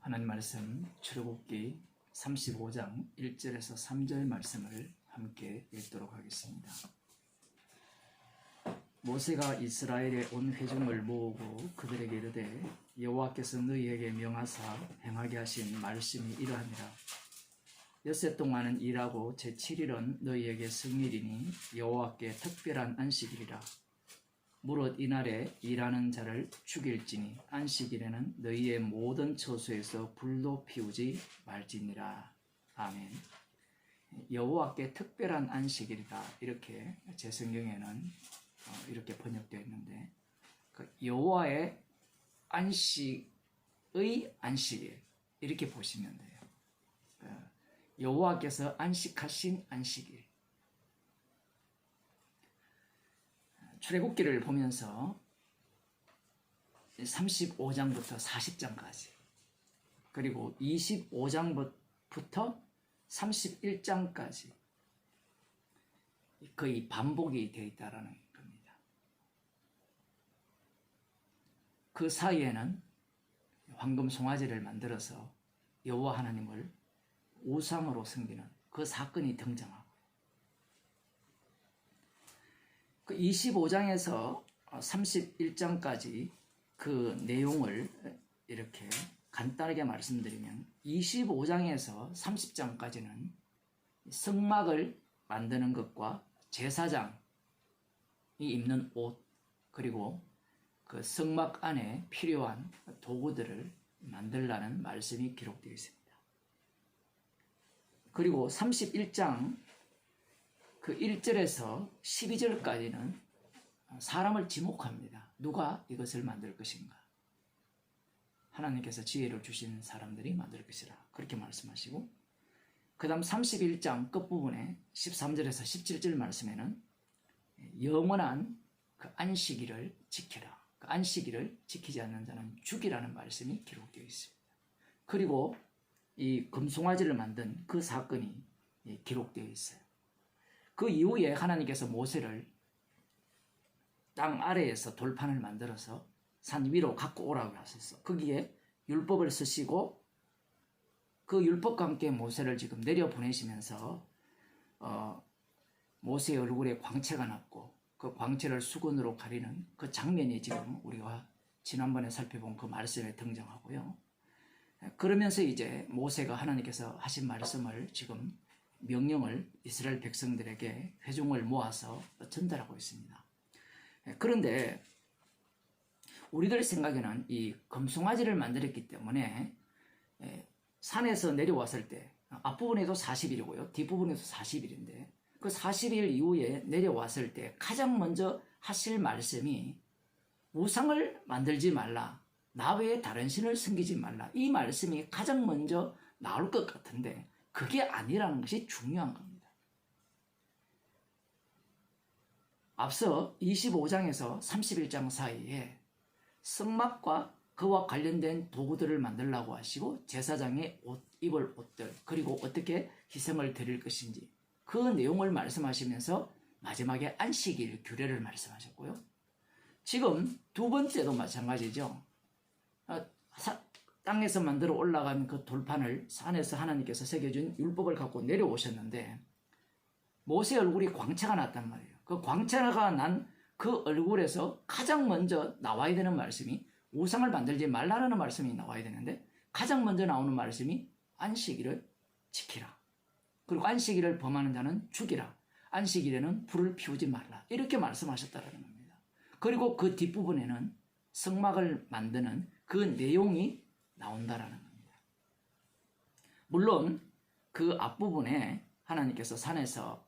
하나님 말씀 출애굽기 35장 1절에서 3절 말씀을 함께 읽도록 하겠습니다. 모세가 이스라엘의 온 회중을 모으고 그들에게 이르되 여호와께서 너희에게 명하사 행하게 하신 말씀이 이러하니라. 엿새 동안은 일하고 제7일은 너희에게 성일이니 여호와께 특별한 안식일이라. 무릇 이날에 일하는 자를 죽일지니 안식일에는 너희의 모든 처소에서 불도 피우지 말지니라. 아멘. 여호와께 특별한 안식일이다, 이렇게 제 성경에는 이렇게 번역되어 있는데, 그 여호와의 안식의 안식일, 이렇게 보시면 돼요. 여호와께서 안식하신 안식일. 출애굽기를 보면서 35장부터 40장까지, 그리고 25장부터 31장까지 거의 반복이 되어 있다는 겁니다. 그 사이에는 황금 송아지를 만들어서 여호와 하나님을 우상으로 섬기는 그 사건이 등장하고, 그 25장에서 31장까지 그 내용을 이렇게 간단하게 말씀드리면, 25장에서 30장까지는 성막을 만드는 것과 제사장이 입는 옷, 그리고 그 성막 안에 필요한 도구들을 만들라는 말씀이 기록되어 있습니다. 그리고 31장 그 1절에서 12절까지는 사람을 지목합니다. 누가 이것을 만들 것인가? 하나님께서 지혜를 주신 사람들이 만들 것이라, 그렇게 말씀하시고, 그 다음 31장 끝부분에 13절에서 17절 말씀에는 영원한 그 안식일을 지켜라, 그 안식일을 지키지 않는 자는 죽이라는 말씀이 기록되어 있습니다. 그리고 이 금송아지를 만든 그 사건이 기록되어 있어요. 그 이후에 하나님께서 모세를 땅 아래에서 돌판을 만들어서 산 위로 갖고 오라고 하셨어. 거기에 율법을 쓰시고, 그 율법과 함께 모세를 지금 내려보내시면서 모세의 얼굴에 광채가 났고, 그 광채를 수건으로 가리는 그 장면이 지금 우리가 지난번에 살펴본 그 말씀에 등장하고요. 그러면서 이제 모세가 하나님께서 하신 말씀을 지금 명령을 이스라엘 백성들에게 회중을 모아서 전달하고 있습니다. 그런데 우리들 생각에는 이 금송아지를 만들었기 때문에 산에서 내려왔을 때 앞부분에도 40일이고요 뒷부분에도 40일인데, 그 40일 이후에 내려왔을 때 가장 먼저 하실 말씀이 우상을 만들지 말라, 나 외에 다른 신을 섬기지 말라, 이 말씀이 가장 먼저 나올 것 같은데 그게 아니라는 것이 중요한 겁니다. 앞서 25장에서 31장 사이에 성막과 그와 관련된 도구들을 만들라고 하시고, 제사장의 입을 옷들, 그리고 어떻게 희생을 드릴 것인지 그 내용을 말씀하시면서 마지막에 안식일 규례를 말씀하셨고요. 지금 두 번째도 마찬가지죠. 땅에서 만들어 올라간 그 돌판을 산에서 하나님께서 새겨준 율법을 갖고 내려오셨는데, 모세의 얼굴이 광채가 났단 말이에요. 그 광채가 난 그 얼굴에서 가장 먼저 나와야 되는 말씀이 우상을 만들지 말라라는 말씀이 나와야 되는데, 가장 먼저 나오는 말씀이 안식일을 지키라, 그리고 안식일을 범하는 자는 죽이라, 안식일에는 불을 피우지 말라, 이렇게 말씀하셨다는 겁니다. 그리고 그 뒷부분에는 성막을 만드는 그 내용이 나온다라는 겁니다. 물론 그 앞부분에 하나님께서 산에서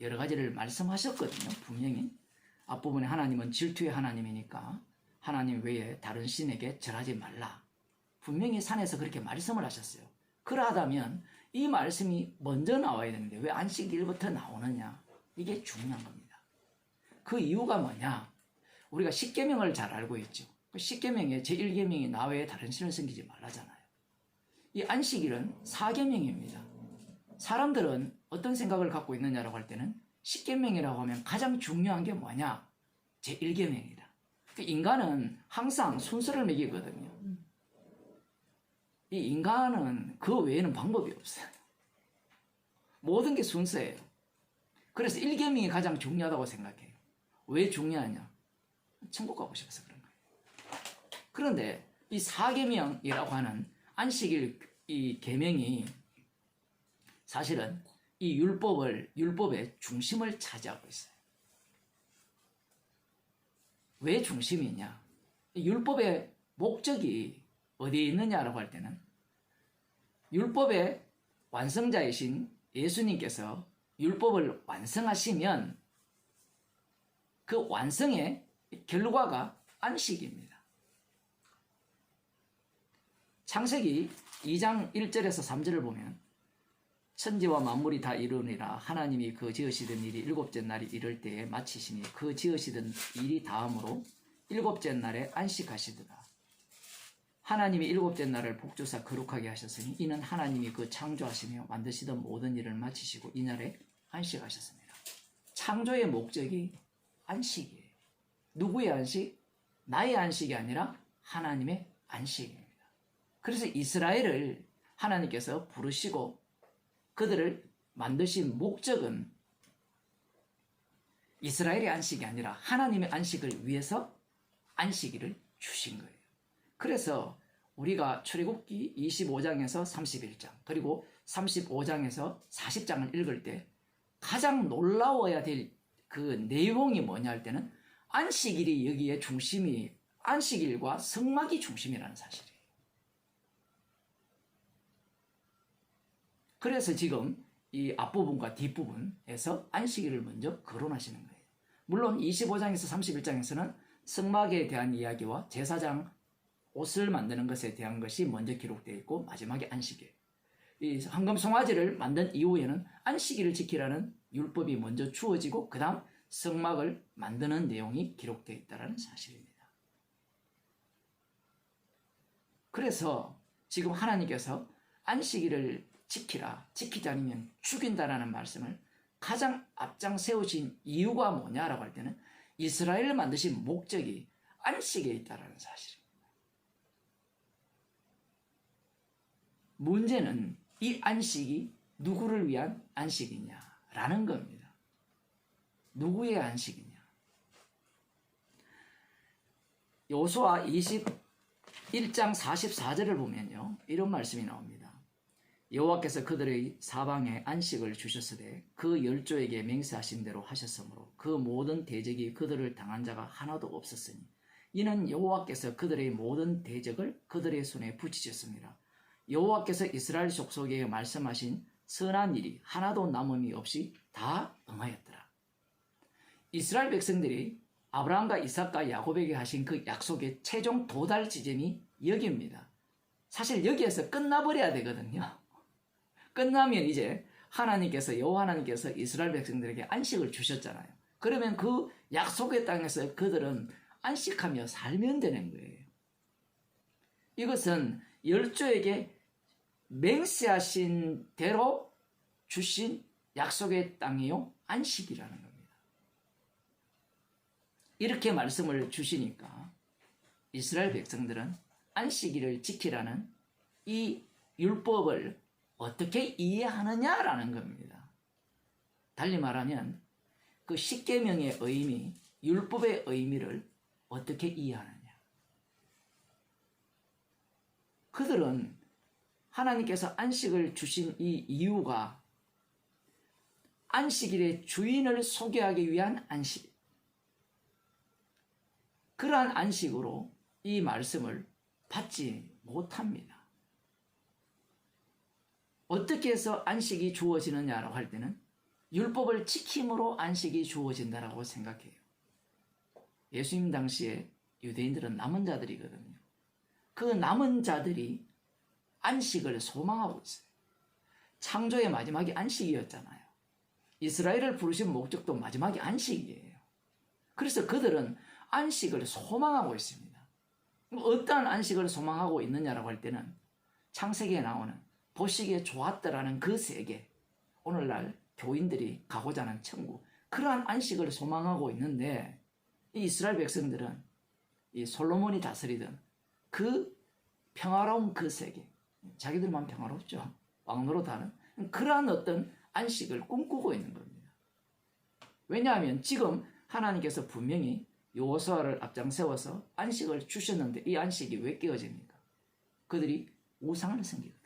여러 가지를 말씀하셨거든요. 분명히 앞부분에 하나님은 질투의 하나님이니까 하나님 외에 다른 신에게 절하지 말라, 분명히 산에서 그렇게 말씀을 하셨어요. 그러하다면 이 말씀이 먼저 나와야 되는데 왜 안식일부터 나오느냐, 이게 중요한 겁니다. 그 이유가 뭐냐, 우리가 십계명을 잘 알고 있죠. 그 십계명의 제1계명이 나 외에 다른 신을 섬기지 말라잖아요. 이 안식일은 4계명입니다. 사람들은 어떤 생각을 갖고 있느냐라고 할 때는 십계명이라고 하면 가장 중요한 게 뭐냐, 제1계명이다. 인간은 항상 순서를 매기거든요. 이 인간은 그 외에는 방법이 없어요. 모든 게 순서예요. 그래서 1계명이 가장 중요하다고 생각해요. 왜 중요하냐? 천국 가고 싶어서 그런 거예요. 그런데 이 4계명이라고 하는 안식일 이 계명이 사실은 이 율법의 중심을 차지하고 있어요. 왜 중심이냐? 율법의 목적이 어디에 있느냐라고 할 때는 율법의 완성자이신 예수님께서 율법을 완성하시면 그 완성의 결과가 안식입니다. 창세기 2장 1절에서 3절을 보면 천지와 만물이 다 이루니라 하나님이 그 지으시던 일이 일곱째 날이 이를 때에 마치시니 그 지으시던 일이 다음으로 일곱째 날에 안식하시더라. 하나님이 일곱째 날을 복주사 거룩하게 하셨으니 이는 하나님이 그 창조하시며 만드시던 모든 일을 마치시고 이 날에 안식하셨습니다. 창조의 목적이 안식이에요. 누구의 안식? 나의 안식이 아니라 하나님의 안식입니다. 그래서 이스라엘을 하나님께서 부르시고 그들을 만드신 목적은 이스라엘의 안식이 아니라 하나님의 안식을 위해서 안식일을 주신 거예요. 그래서 우리가 출애굽기 25장에서 31장 그리고 35장에서 40장을 읽을 때 가장 놀라워야 될 그 내용이 뭐냐 할 때는 안식일이 여기에 중심이 안식일과 성막이 중심이라는 사실이에요. 그래서 지금 이 앞부분과 뒷부분에서 안식일을 먼저 거론하시는 거예요. 물론 25장에서 31장에서는 성막에 대한 이야기와 제사장 옷을 만드는 것에 대한 것이 먼저 기록되어 있고 마지막에 안식일. 이 황금 송아지를 만든 이후에는 안식일을 지키라는 율법이 먼저 주어지고 그 다음 성막을 만드는 내용이 기록되어 있다는 사실입니다. 그래서 지금 하나님께서 안식일을 지키라, 지키지 않으면 죽인다라는 말씀을 가장 앞장 세우신 이유가 뭐냐라고 할 때는 이스라엘을 만드신 목적이 안식에 있다라는 사실입니다. 문제는 이 안식이 누구를 위한 안식이냐라는 겁니다. 누구의 안식이냐? 여호수아 21장 44절을 보면요, 이런 말씀이 나옵니다. 여호와께서 그들의 사방에 안식을 주셨으되 그 열조에게 맹세하신 대로 하셨으므로 그 모든 대적이 그들을 당한 자가 하나도 없었으니 이는 여호와께서 그들의 모든 대적을 그들의 손에 붙이셨습니다. 여호와께서 이스라엘 족속에게 말씀하신 선한 일이 하나도 남음이 없이 다 응하였더라. 이스라엘 백성들이 아브라함과 이삭과 야곱에게 하신 그 약속의 최종 도달 지점이 여기입니다. 사실 여기에서 끝나버려야 되거든요. 끝나면 이제 여호와 하나님께서 이스라엘 백성들에게 안식을 주셨잖아요. 그러면 그 약속의 땅에서 그들은 안식하며 살면 되는 거예요. 이것은 열조에게 맹세하신 대로 주신 약속의 땅이요 안식이라는 겁니다. 이렇게 말씀을 주시니까 이스라엘 백성들은 안식일을 지키라는 이 율법을 어떻게 이해하느냐라는 겁니다. 달리 말하면 그 십계명의 의미, 율법의 의미를 어떻게 이해하느냐. 그들은 하나님께서 안식을 주신 이 이유가 안식일의 주인을 소개하기 위한 안식. 그러한 안식으로 이 말씀을 받지 못합니다. 어떻게 해서 안식이 주어지느냐라고 할 때는 율법을 지킴으로 안식이 주어진다라고 생각해요. 예수님 당시에 유대인들은 남은 자들이거든요. 그 남은 자들이 안식을 소망하고 있어요. 창조의 마지막이 안식이었잖아요. 이스라엘을 부르신 목적도 마지막이 안식이에요. 그래서 그들은 안식을 소망하고 있습니다. 어떠한 안식을 소망하고 있느냐라고 할 때는 창세기에 나오는 보시기에 좋았다라는 그 세계, 오늘날 교인들이 가고자 하는 천국, 그러한 안식을 소망하고 있는데 이 이스라엘 백성들은 이 솔로몬이 다스리던 그 평화로운 그 세계, 자기들만 평화롭죠. 왕노릇하는 그러한 어떤 안식을 꿈꾸고 있는 겁니다. 왜냐하면 지금 하나님께서 분명히 여호수아를 앞장세워서 안식을 주셨는데 이 안식이 왜 깨어집니까? 그들이 우상을 섬기거든.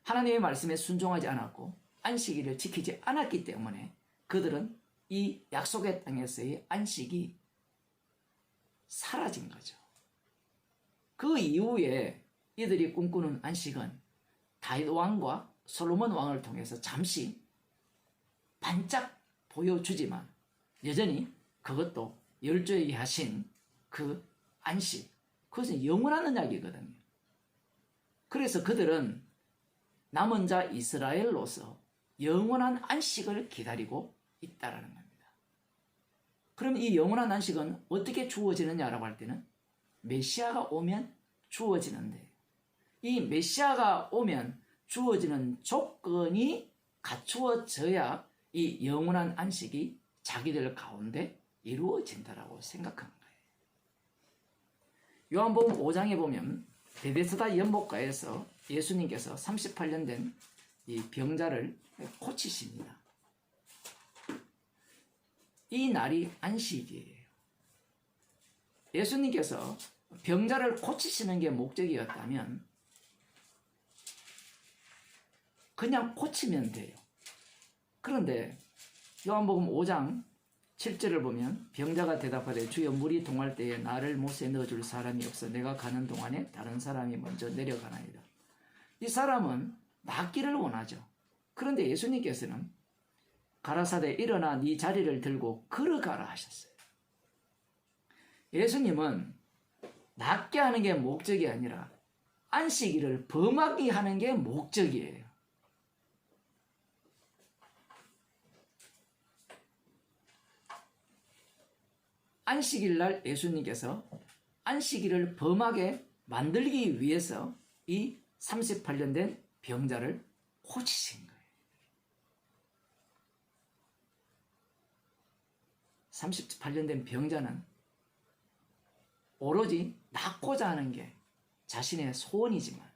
하나님의 말씀에 순종하지 않았고 안식일을 지키지 않았기 때문에 그들은 이 약속의 땅에서의 안식이 사라진 거죠. 그 이후에 이들이 꿈꾸는 안식은 다윗 왕과 솔로몬 왕을 통해서 잠시 반짝 보여주지만 여전히 그것도 열조에게 하신 그 안식, 그것은 영원한 언약이거든요. 그래서 그들은 남은 자 이스라엘로서 영원한 안식을 기다리고 있다라는 겁니다. 그럼 이 영원한 안식은 어떻게 주어지느냐라고 할 때는 메시아가 오면 주어지는데, 이 메시아가 오면 주어지는 조건이 갖추어져야 이 영원한 안식이 자기들 가운데 이루어진다라고 생각한 거예요. 요한복음 5장에 보면 베데스다 연못가에서 예수님께서 38년 된 이 병자를 고치십니다. 이 날이 안식이에요. 예수님께서 병자를 고치시는 게 목적이었다면 그냥 고치면 돼요. 그런데 요한복음 5장 7절을 보면 병자가 대답하되 주여 물이 동할 때에 나를 못에 넣어줄 사람이 없어 내가 가는 동안에 다른 사람이 먼저 내려가나이다. 이 사람은 낫기를 원하죠. 그런데 예수님께서는 가라사대 일어나 네 자리를 들고 걸어가라 하셨어요. 예수님은 낫게 하는 게 목적이 아니라 안식일을 범하게 하는 게 목적이에요. 안식일 날 예수님께서 안식일을 범하게 만들기 위해서 이 38년 된 병자를 고치신 거예요. 38년 된 병자는 오로지 낫고자 하는 게 자신의 소원이지만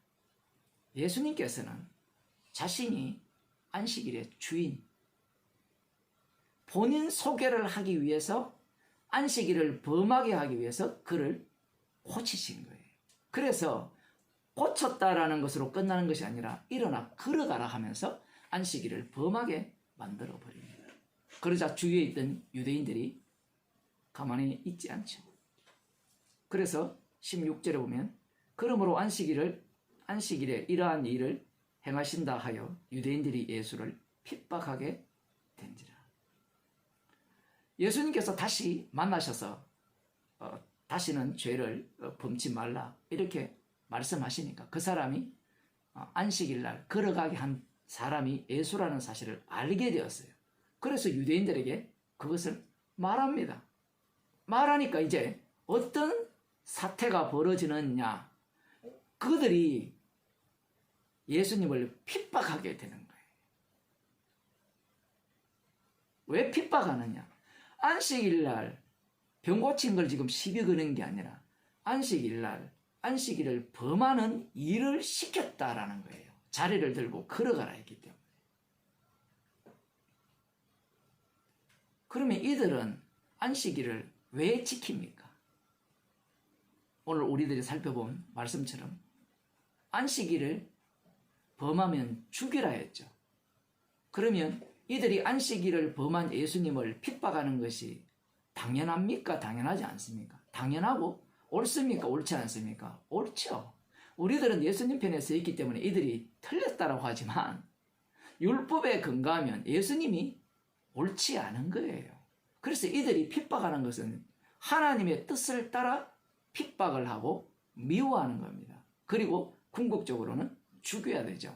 예수님께서는 자신이 안식일의 주인, 본인 소개를 하기 위해서 안식일을 범하게 하기 위해서 그를 고치신 거예요. 그래서 고쳤다라는 것으로 끝나는 것이 아니라 일어나 걸어가라 하면서 안식일을 범하게 만들어 버립니다. 그러자 주위에 있던 유대인들이 가만히 있지 않죠. 그래서 16절에 보면 그러므로 안식일에 이러한 일을 행하신다 하여 유대인들이 예수를 핍박하게 된지라. 예수님께서 다시 만나셔서 다시는 죄를 범치 말라 이렇게 말씀하시니까 그 사람이 안식일 날 걸어가게 한 사람이 예수라는 사실을 알게 되었어요. 그래서 유대인들에게 그것을 말합니다. 말하니까 이제 어떤 사태가 벌어지느냐, 그들이 예수님을 핍박하게 되는 거예요. 왜 핍박하느냐? 안식일 날 병 고친 걸 지금 시비 거는 게 아니라 안식일 날 안식일을 범하는 일을 시켰다라는 거예요. 자리를 들고 걸어가라 했기 때문에. 그러면 이들은 안식일을 왜 지킵니까? 오늘 우리들이 살펴본 말씀처럼 안식일을 범하면 죽이라 했죠. 그러면 이들이 안식일을 범한 예수님을 핍박하는 것이 당연합니까? 당연하지 않습니까? 당연하고 옳습니까? 옳지 않습니까? 옳죠. 우리들은 예수님 편에 서 있기 때문에 이들이 틀렸다라고 하지만 율법에 근거하면 예수님이 옳지 않은 거예요. 그래서 이들이 핍박하는 것은 하나님의 뜻을 따라 핍박을 하고 미워하는 겁니다. 그리고 궁극적으로는 죽여야 되죠.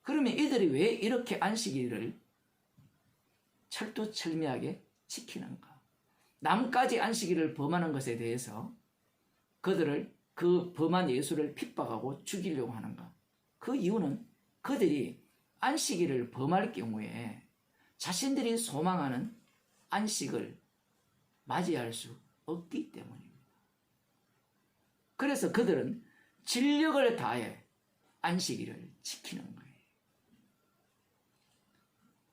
그러면 이들이 왜 이렇게 안식일을 철두철미하게 지키는가? 남까지 안식일을 범하는 것에 대해서 그들을 그 범한 예수를 핍박하고 죽이려고 하는가? 그 이유는 그들이 안식일을 범할 경우에 자신들이 소망하는 안식을 맞이할 수 없기 때문입니다. 그래서 그들은 진력을 다해 안식일을 지키는 거예요.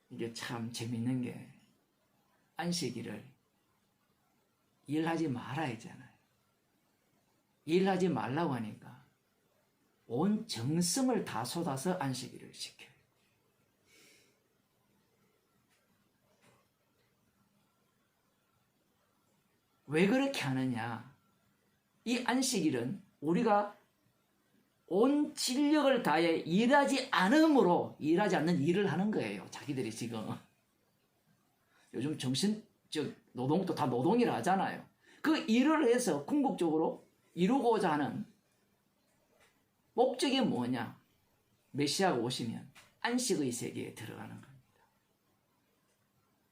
이게 참 재밌는 게 안식일을 일하지 말아야 하잖아요. 일하지 말라고 하니까 온 정성을 다 쏟아서 안식일을 지켜요. 왜 그렇게 하느냐? 이 안식일은 우리가 온 진력을 다해 일하지 않음으로 일하지 않는 일을 하는 거예요. 자기들이 지금 요즘 정신적 노동도 다 노동이라 하잖아요. 그 일을 해서 궁극적으로 이루고자 하는 목적이 뭐냐? 메시아가 오시면 안식의 세계에 들어가는 겁니다.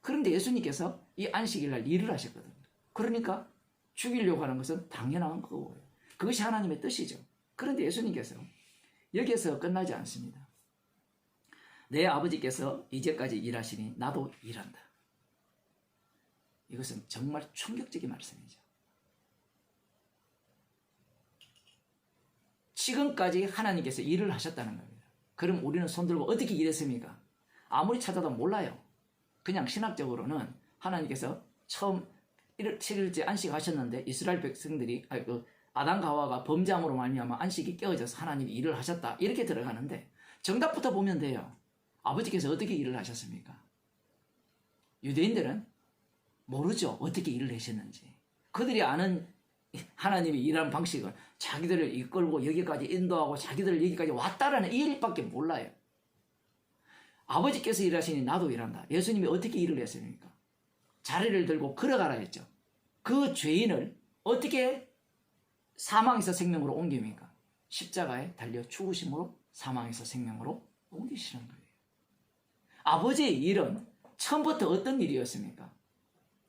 그런데 예수님께서 이 안식일날 일을 하셨거든요. 그러니까 죽이려고 하는 것은 당연한 거고요. 그것이 하나님의 뜻이죠. 그런데 예수님께서 여기에서 끝나지 않습니다. 내 아버지께서 이제까지 일하시니 나도 일한다. 이것은 정말 충격적인 말씀이죠. 지금까지 하나님께서 일을 하셨다는 겁니다. 그럼 우리는 손들고 어떻게 일했습니까? 아무리 찾아도 몰라요. 그냥 신학적으로는 하나님께서 처음 7일째 안식하셨는데 이스라엘 백성들이 아담과 하와가 범죄함으로 말미암아 안식이 깨어져서 하나님이 일을 하셨다 이렇게 들어가는데 정답부터 보면 돼요. 아버지께서 어떻게 일을 하셨습니까? 유대인들은 모르죠. 어떻게 일을 하셨는지. 그들이 아는 하나님이 일하는 방식은 자기들을 이끌고 여기까지 인도하고 자기들을 여기까지 왔다라는 이 일밖에 몰라요. 아버지께서 일하시니 나도 일한다. 예수님이 어떻게 일을 했습니까? 자리를 들고 걸어가라 했죠. 그 죄인을 어떻게 사망에서 생명으로 옮깁니까? 십자가에 달려 죽으심으로 사망에서 생명으로 옮기시는 거예요. 아버지의 일은 처음부터 어떤 일이었습니까?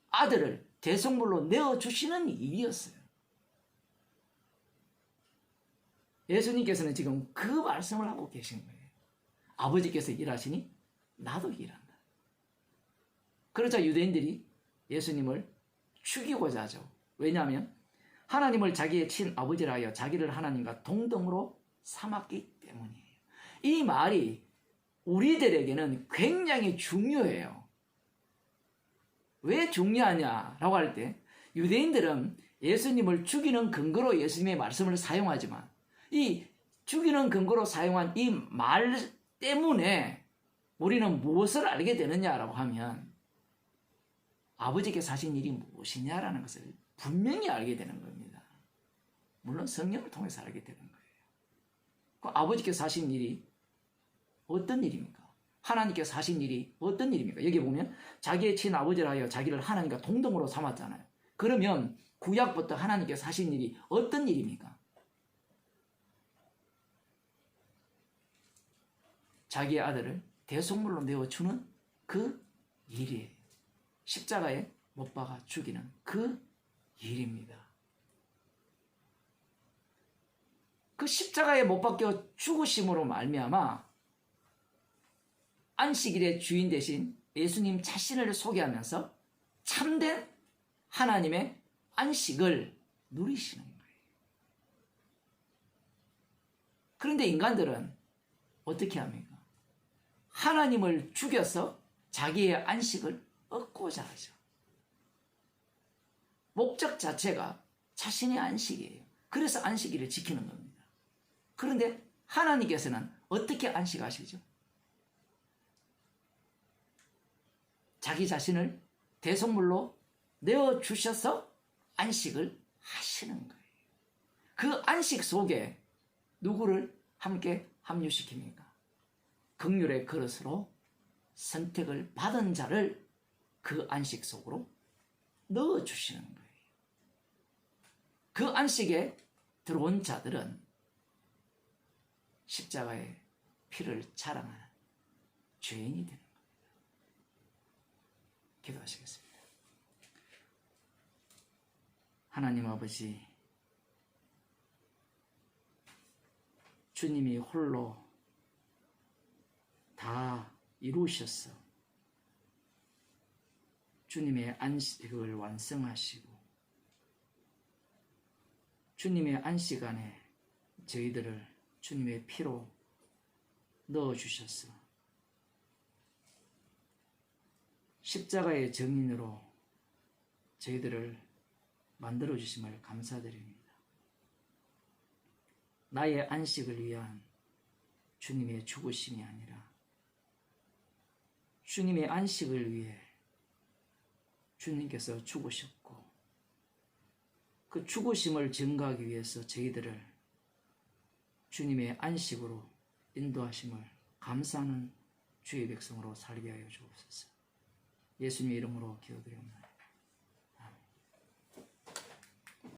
아들을 대속물로 내어주시는 일이었어요. 예수님께서는 지금 그 말씀을 하고 계신 거예요. 아버지께서 일하시니 나도 일한다. 그러자 유대인들이 예수님을 죽이고자 하죠. 왜냐하면 하나님을 자기의 친아버지라 하여 자기를 하나님과 동등으로 삼았기 때문이에요. 이 말이 우리들에게는 굉장히 중요해요. 왜 중요하냐라고 할 때 유대인들은 예수님을 죽이는 근거로 예수님의 말씀을 사용하지만 이 죽이는 근거로 사용한 이 말 때문에 우리는 무엇을 알게 되느냐라고 하면 아버지께서 하신 일이 무엇이냐라는 것을 분명히 알게 되는 겁니다. 물론 성령을 통해서 알게 되는 거예요. 그 아버지께서 하신 일이 어떤 일입니까? 하나님께서 하신 일이 어떤 일입니까? 여기 보면 자기의 친아버지라 하여 자기를 하나님과 동등으로 삼았잖아요. 그러면 구약부터 하나님께서 하신 일이 어떤 일입니까? 자기의 아들을 대속물로 내어주는 그 일이에요. 십자가에 못 박아 죽이는 그 일입니다. 그 십자가에 못 박혀 죽으심으로 말미암아 안식일의 주인 대신 예수님 자신을 소개하면서 참된 하나님의 안식을 누리시는 거예요. 그런데 인간들은 어떻게 합니까? 하나님을 죽여서 자기의 안식을 얻고자 하죠. 목적 자체가 자신의 안식이에요. 그래서 안식일을 지키는 겁니다. 그런데 하나님께서는 어떻게 안식하시죠? 자기 자신을 대속물로 내어주셔서 안식을 하시는 거예요. 그 안식 속에 누구를 함께 합류시킵니까? 긍휼의 그릇으로 선택을 받은 자를 그 안식 속으로 넣어주시는 거예요. 그 안식에 들어온 자들은 십자가의 피를 자랑하는 죄인이 되는 겁니다. 기도하시겠습니다. 하나님 아버지, 주님이 홀로 다 이루셨어. 주님의 안식을 완성하시고 주님의 안식 안에 저희들을 주님의 피로 넣어주셔서 십자가의 증인으로 저희들을 만들어주심을 감사드립니다. 나의 안식을 위한 주님의 죽으심이 아니라 주님의 안식을 위해 주님께서 죽으셨고 그 죽으심을 증거하기 위해서 저희들을 주님의 안식으로 인도하심을 감사하는 주의 백성으로 살게 하여 주옵소서. 예수님의 이름으로 기도드립니다.